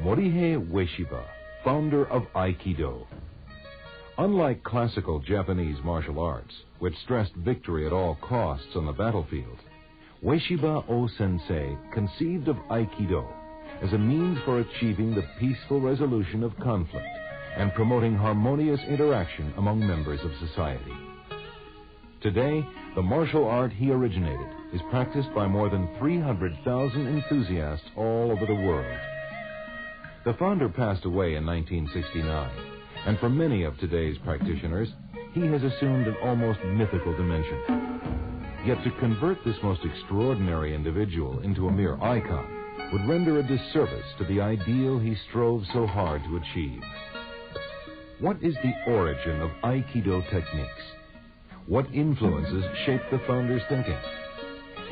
Morihei Ueshiba, founder of Aikido. Unlike classical Japanese martial arts, which stressed victory at all costs on the battlefield, Ueshiba O-sensei conceived of Aikido as a means for achieving the peaceful resolution of conflict and promoting harmonious interaction among members of society. Today, the martial art he originated is practiced by more than 300,000 enthusiasts all over the world. The founder passed away in 1969, and for many of today's practitioners, he has assumed an almost mythical dimension. Yet to convert this most extraordinary individual into a mere icon would render a disservice to the ideal he strove so hard to achieve. What is the origin of Aikido techniques? What influences shaped the founder's thinking?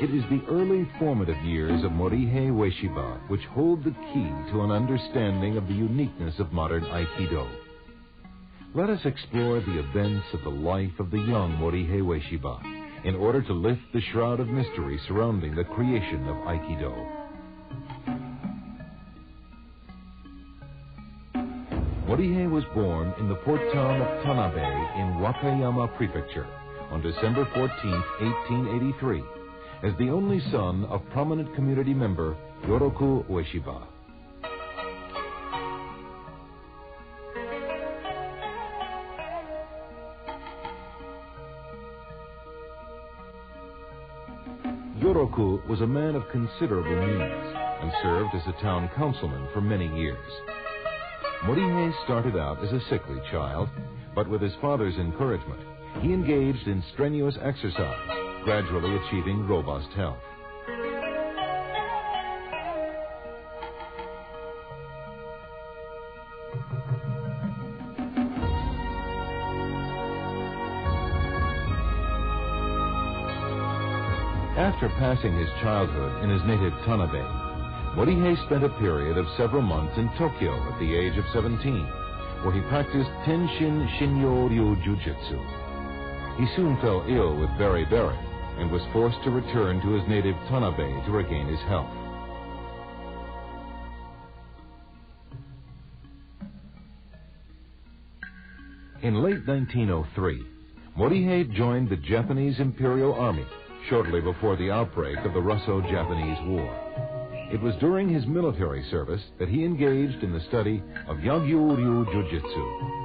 It is the early formative years of Morihei Ueshiba which hold the key to an understanding of the uniqueness of modern Aikido. Let us explore the events of the life of the young Morihei Ueshiba in order to lift the shroud of mystery surrounding the creation of Aikido. Morihei was born in the port town of Tanabe in Wakayama Prefecture on December 14, 1883, as the only son of prominent community member Jigoro Ueshiba. Jigoro was a man of considerable means and served as a town councilman for many years. Morihei started out as a sickly child, but with his father's encouragement, he engaged in strenuous exercise, gradually achieving robust health. After passing his childhood in his native Tanabe, Morihei spent a period of several months in Tokyo at the age of 17, where he practiced Tenshin Shinyo-ryu Jujutsu. He soon fell ill with beriberi and was forced to return to his native Tanabe to regain his health. In late 1903, Morihei joined the Japanese Imperial Army shortly before the outbreak of the Russo-Japanese War. It was during his military service that he engaged in the study of Yagyu Jujutsu.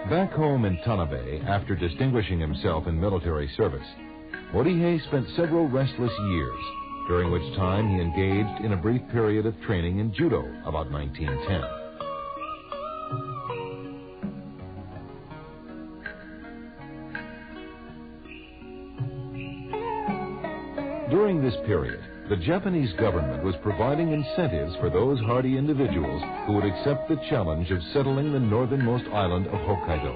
Back home in Tanabe, after distinguishing himself in military service, Morihei spent several restless years, during which time he engaged in a brief period of training in Judo about 1910. During this period, the Japanese government was providing incentives for those hardy individuals who would accept the challenge of settling the northernmost island of Hokkaido.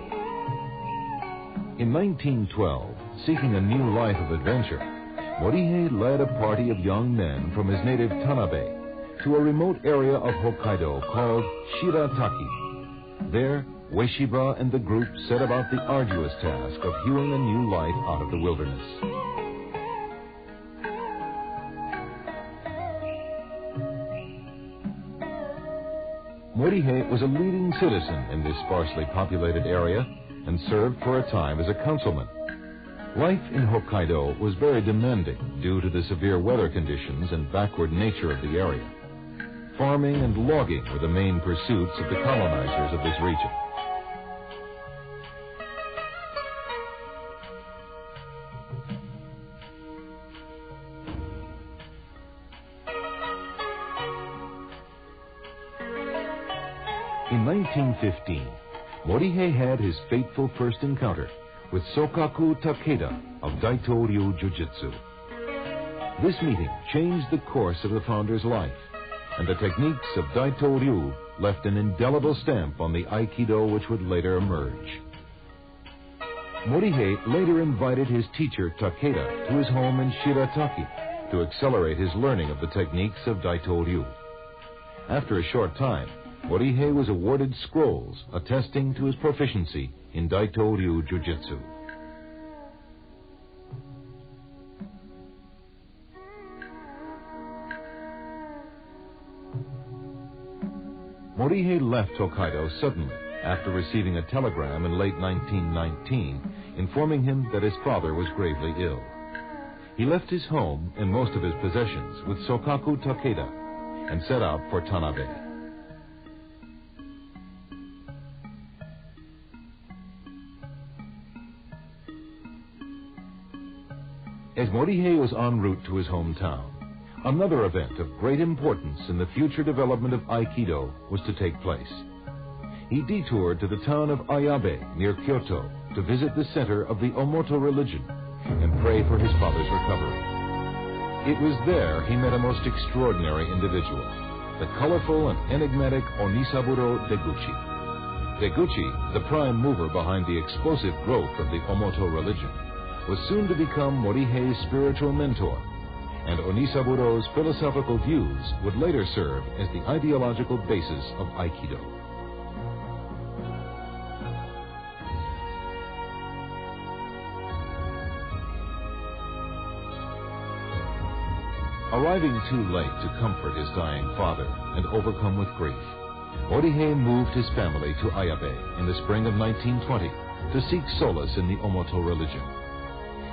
In 1912, seeking a new life of adventure, Morihei led a party of young men from his native Tanabe to a remote area of Hokkaido called Shirataki. There, Ueshiba and the group set about the arduous task of hewing a new life out of the wilderness. Morihei was a leading citizen in this sparsely populated area and served for a time as a councilman. Life in Hokkaido was very demanding due to the severe weather conditions and backward nature of the area. Farming and logging were the main pursuits of the colonizers of this region. In 1915, Morihei had his fateful first encounter with Sokaku Takeda of Daito-ryu Jujutsu. This meeting changed the course of the founder's life, and the techniques of Daito-ryu left an indelible stamp on the Aikido which would later emerge. Morihei later invited his teacher Takeda to his home in Shirataki to accelerate his learning of the techniques of Daito-ryu. After a short time, Morihei was awarded scrolls attesting to his proficiency in Daito-ryu Jujutsu. Morihei left Hokkaido suddenly after receiving a telegram in late 1919 informing him that his father was gravely ill. He left his home and most of his possessions with Sokaku Takeda and set out for Tanabe. As Morihei was en route to his hometown, another event of great importance in the future development of Aikido was to take place. He detoured to the town of Ayabe near Kyoto to visit the center of the Omoto religion and pray for his father's recovery. It was there he met a most extraordinary individual, the colorful and enigmatic Onisaburo Deguchi. Deguchi, the prime mover behind the explosive growth of the Omoto religion, was soon to become Morihei's spiritual mentor, and Onisaburo's philosophical views would later serve as the ideological basis of Aikido. Arriving too late to comfort his dying father and overcome with grief, Morihei moved his family to Ayabe in the spring of 1920 to seek solace in the Omoto religion.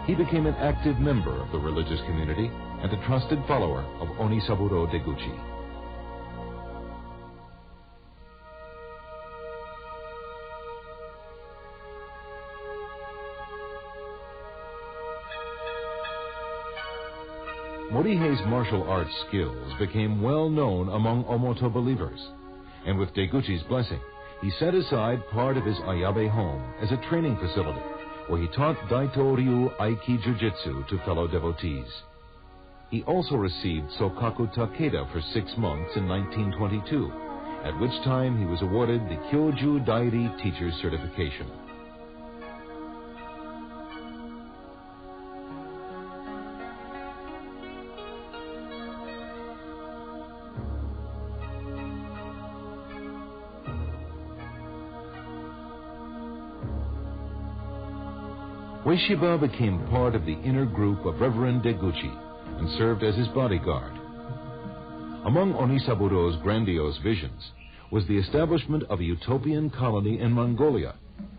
He became an active member of the religious community and a trusted follower of Onisaburo Deguchi. Morihei's martial arts skills became well known among Omoto believers, and with Deguchi's blessing, he set aside part of his Ayabe home as a training facility where he taught Daito-ryu Aiki Jujutsu to fellow devotees. He also received Sokaku Takeda for 6 months in 1922, at which time he was awarded the Kyoju Dairi Teacher's Certification. Ueshiba became part of the inner group of Reverend Deguchi and served as his bodyguard. Among Onisaburo's grandiose visions was the establishment of a utopian colony in Mongolia,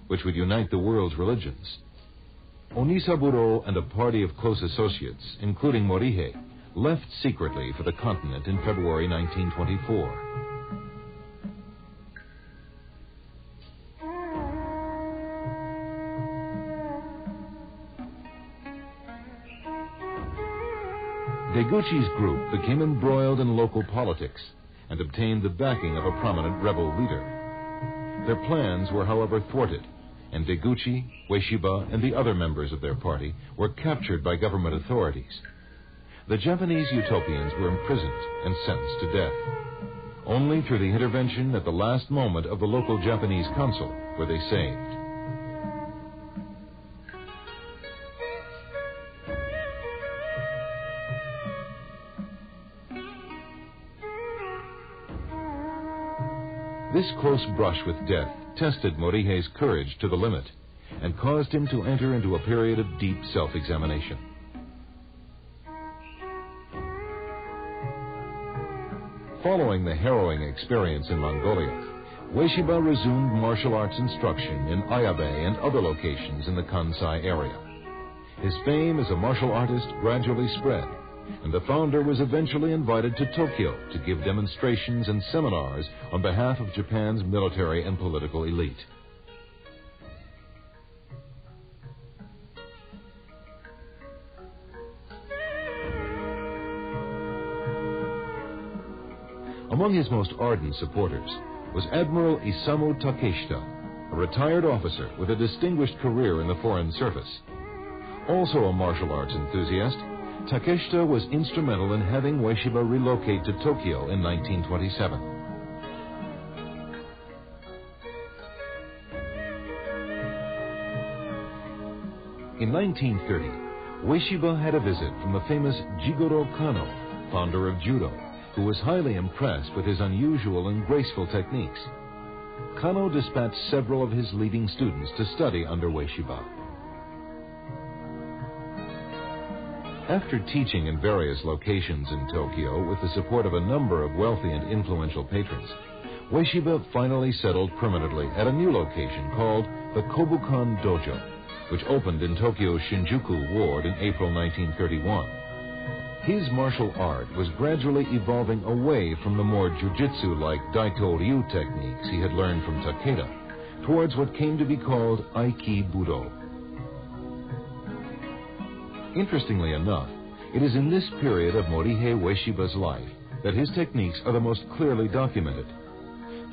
which would unite the world's religions. Onisaburo and a party of close associates, including Morihei, left secretly for the continent in February 1924. Deguchi's group became embroiled in local politics and obtained the backing of a prominent rebel leader. Their plans were, however, thwarted, and Deguchi, Ueshiba, and the other members of their party were captured by government authorities. The Japanese utopians were imprisoned and sentenced to death. Only through the intervention at the last moment of the local Japanese consul were they saved. This close brush with death tested Morihei's courage to the limit and caused him to enter into a period of deep self-examination. Following the harrowing experience in Mongolia, Ueshiba resumed martial arts instruction in Ayabe and other locations in the Kansai area. His fame as a martial artist gradually spread, and the founder was eventually invited to Tokyo to give demonstrations and seminars on behalf of Japan's military and political elite. Among his most ardent supporters was Admiral Isamu Takeshita, a retired officer with a distinguished career in the Foreign Service. Also a martial arts enthusiast, Takeshita was instrumental in having Ueshiba relocate to Tokyo in 1927. In 1930, Ueshiba had a visit from the famous Jigoro Kano, founder of Judo, who was highly impressed with his unusual and graceful techniques. Kano dispatched several of his leading students to study under Ueshiba. After teaching in various locations in Tokyo with the support of a number of wealthy and influential patrons, Ueshiba finally settled permanently at a new location called the Kobukan Dojo, which opened in Tokyo's Shinjuku ward in April 1931. His martial art was gradually evolving away from the more jujutsu-like Daito-ryu techniques he had learned from Takeda, towards what came to be called Aiki Budo. Interestingly enough, it is in this period of Morihei Ueshiba's life that his techniques are the most clearly documented.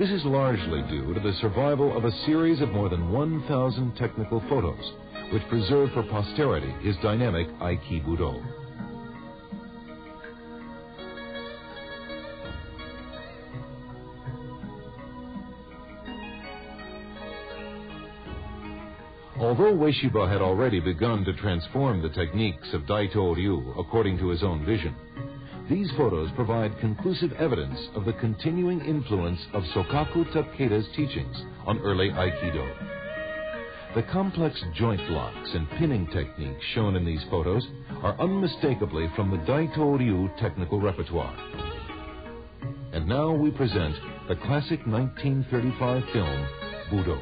This is largely due to the survival of a series of more than 1,000 technical photos, which preserve for posterity his dynamic Aiki Budo. Although Ueshiba had already begun to transform the techniques of Daito-ryu according to his own vision, these photos provide conclusive evidence of the continuing influence of Sokaku Takeda's teachings on early Aikido. The complex joint locks and pinning techniques shown in these photos are unmistakably from the Daito-ryu technical repertoire. And now we present the classic 1935 film, Budo.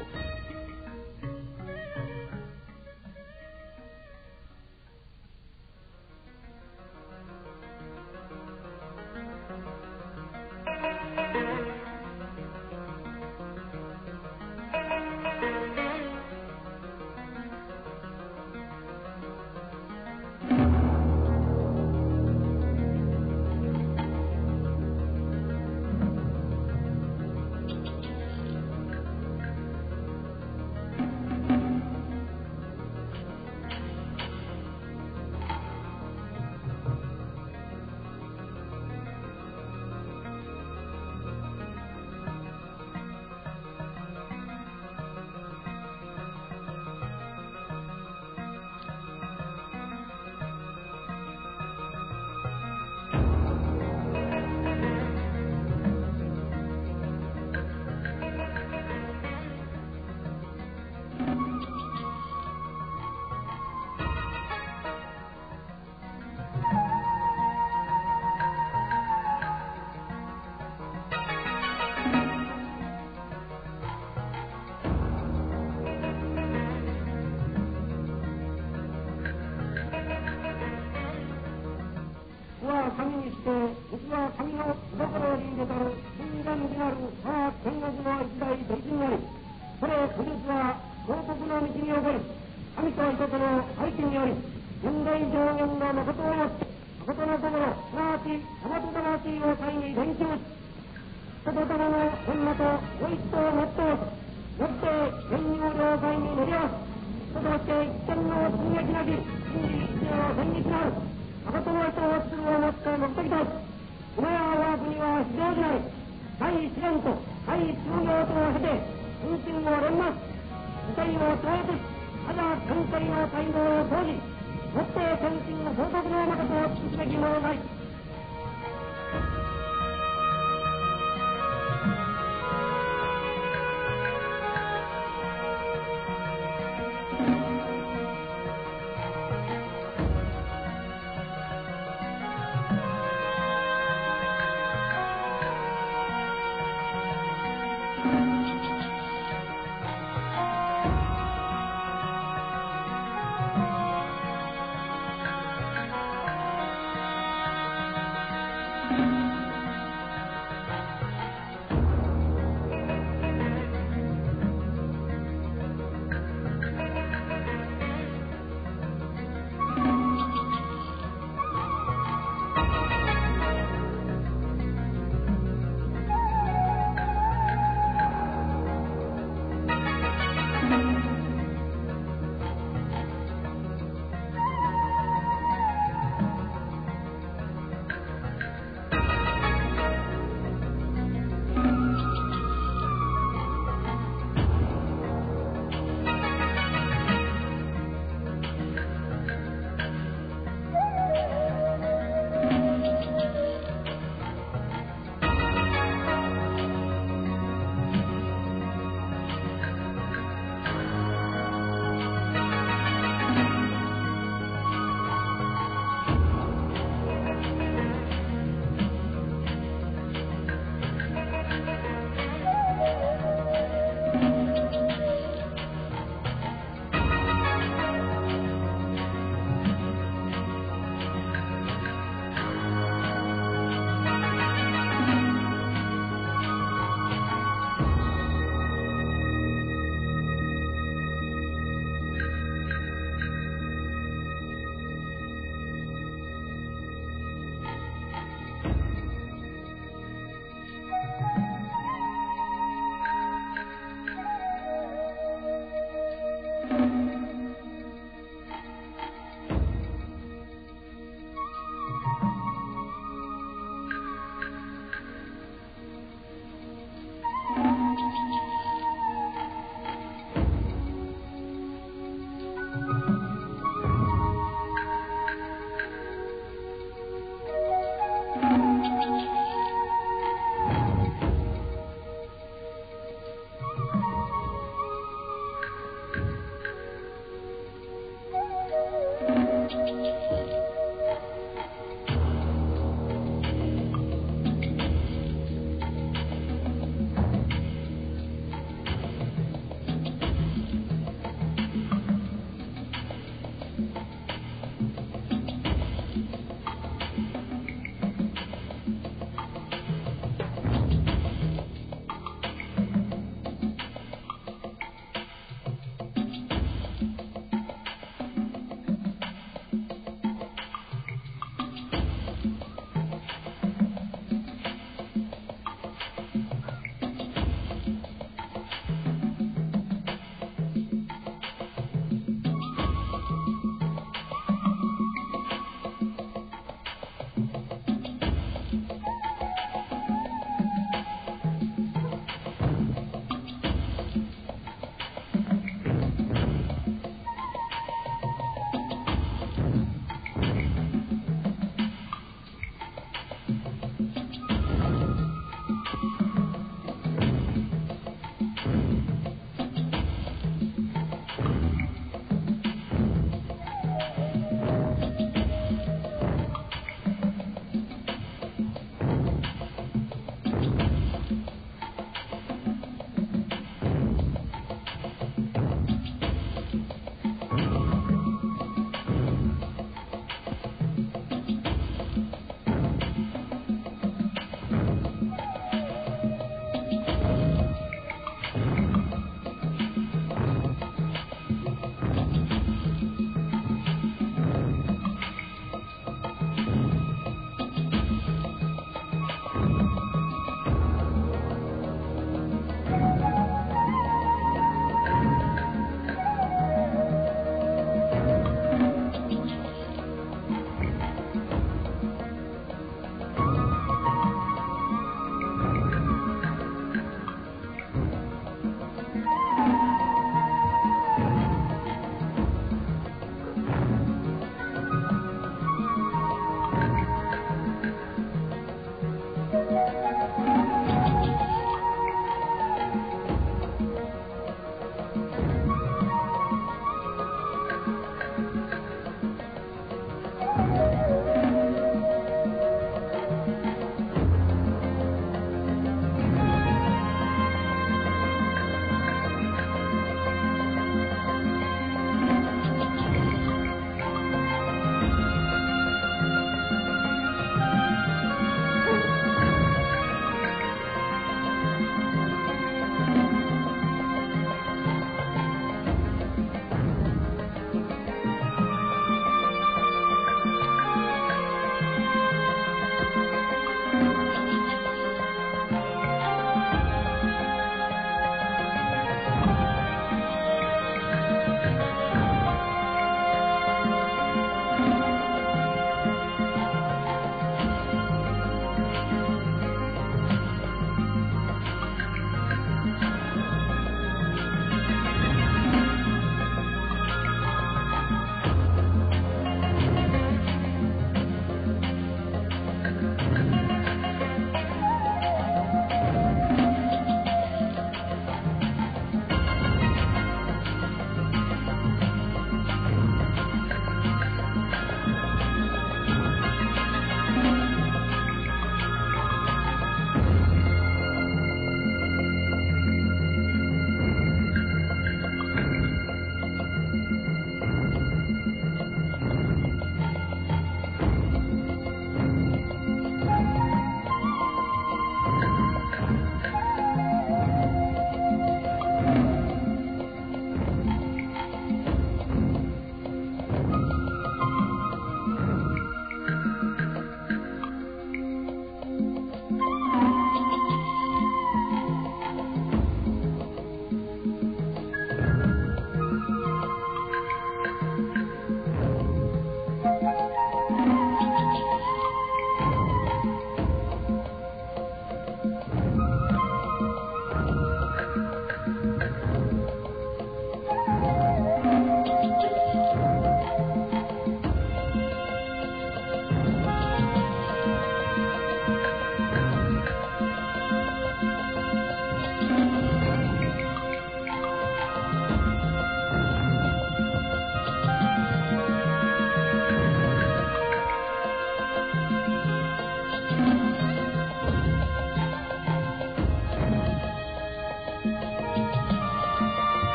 Tenshin